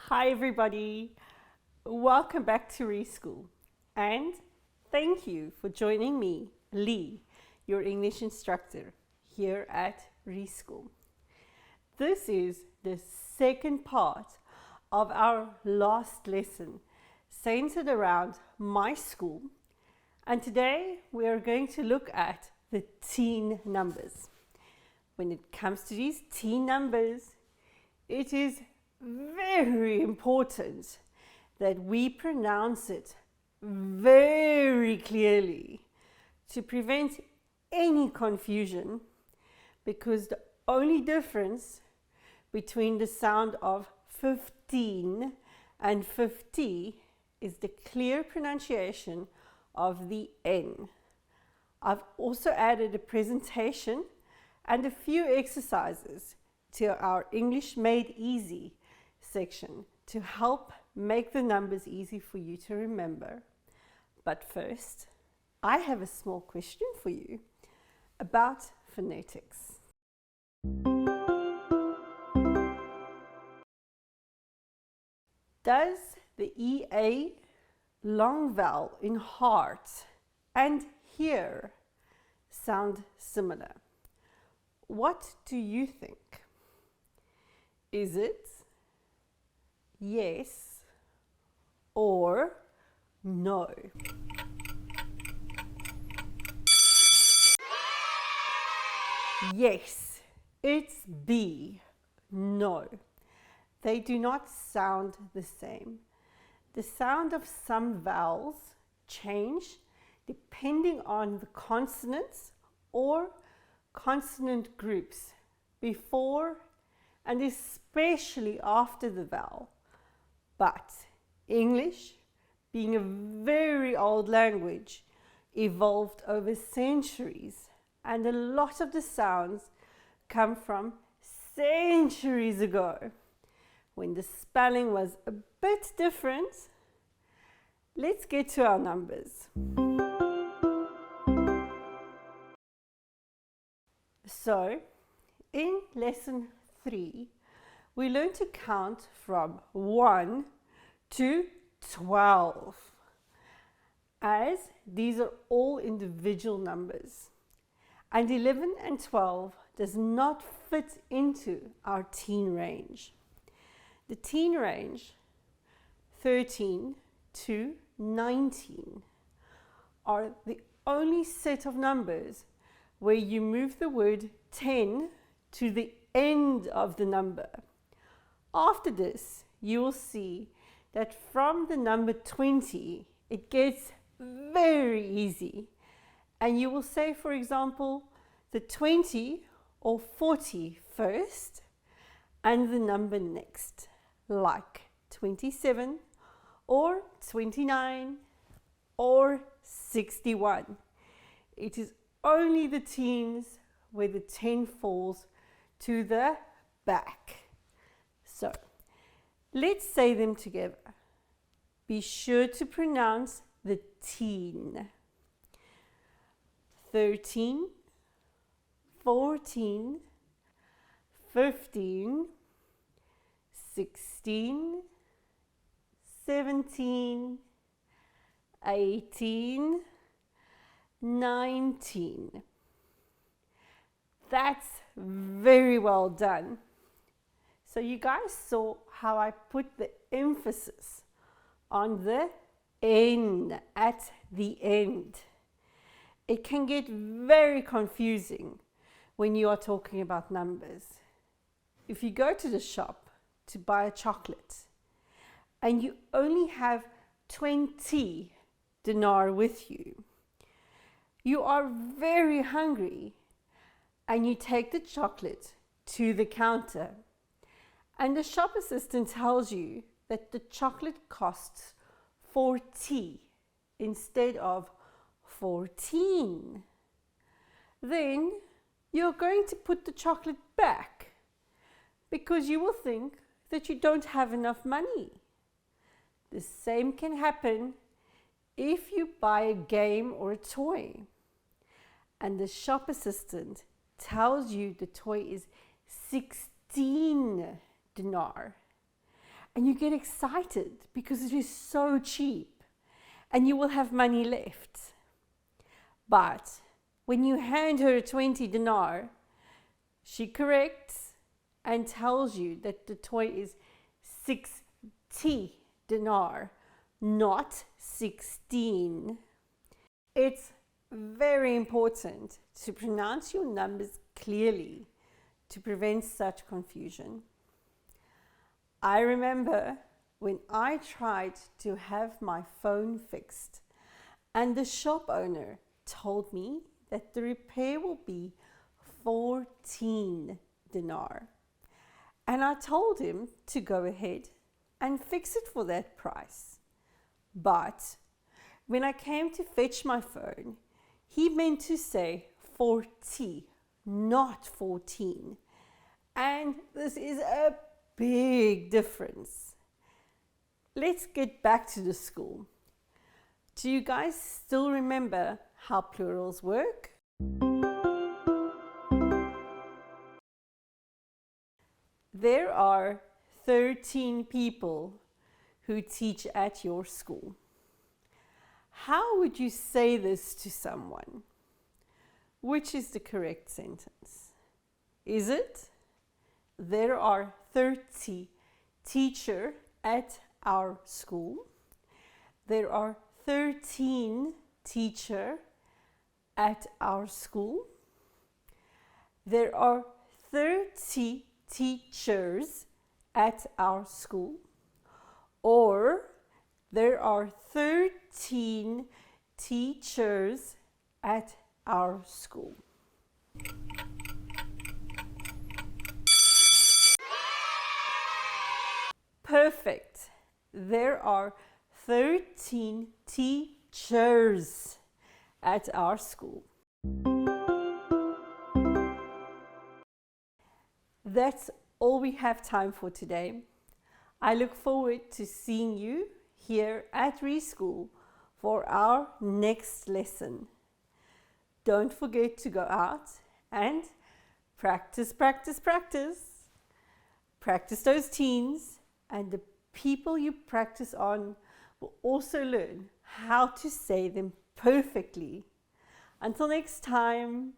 Hi everybody, welcome back to Reschool and thank you for joining me, Lee, your English instructor here at Reschool. This is the second part of our last lesson centered around my school, and today we are going to look at the teen numbers. When it comes to these teen numbers, it is very important that we pronounce it very clearly to prevent any confusion, because the only difference between the sound of 15 and 50 is the clear pronunciation of the N. I've also added a presentation and a few exercises to our English Made Easy section to help make the numbers easy for you to remember. But first, I have a small question for you about phonetics. Does the EA long vowel in heart and here sound similar? What do you think? Is it yes or no? Yes, it's B. No, they do not sound the same. The sound of some vowels change depending on the consonants or consonant groups before and especially after the vowel. But English, being a very old language, evolved over centuries, and a lot of the sounds come from centuries ago, when the spelling was a bit different. Let's get to our numbers. So, in lesson 3, we learned to count from 1 to 12, as these are all individual numbers. And 11 and 12 does not fit into our teen range. The teen range, 13 to 19, are the only set of numbers where you move the word 10 to the end of the number. After this, you will see that from the number 20, it gets very easy. And you will say, for example, the 20 or 40 first and the number next, like 27 or 29 or 61. It is only the teens where the 10 falls to the back. So, let's say them together. Be sure to pronounce the teen. 13, 14, 15, 16, 17, 18, 19. That's very well done. So you guys saw how I put the emphasis on the N at the end. It can get very confusing when you are talking about numbers. If you go to the shop to buy a chocolate and you only have 20 dinar with you, you are very hungry and you take the chocolate to the counter, and the shop assistant tells you that the chocolate costs 40 instead of 14. Then you're going to put the chocolate back because you will think that you don't have enough money. The same can happen if you buy a game or a toy and the shop assistant tells you the toy is 16 dinar and you get excited because it is so cheap and you will have money left. But when you hand her 20 dinar, she corrects and tells you that the toy is 60 dinar, not 16. It's very important to pronounce your numbers clearly to prevent such confusion. I remember when I tried to have my phone fixed and the shop owner told me that the repair will be 14 dinar. And I told him to go ahead and fix it for that price. But when I came to fetch my phone, he meant to say 40, not 14. And this is a big difference. Let's get back to the school. Do you guys still remember how plurals work? There are 13 people who teach at your school. How would you say this to someone? Which is the correct sentence? Is it, there are 30 teachers at our school? There are 13 teachers at our school? There are 30 teachers at our school? Or there are 13 teachers at our school? Perfect. There are 13 teachers at our school. That's all we have time for today. I look forward to seeing you here at Reschool for our next lesson. Don't forget to go out and practice, practice, practice. Practice those teens, and the people you practice on will also learn how to say them perfectly. Until next time.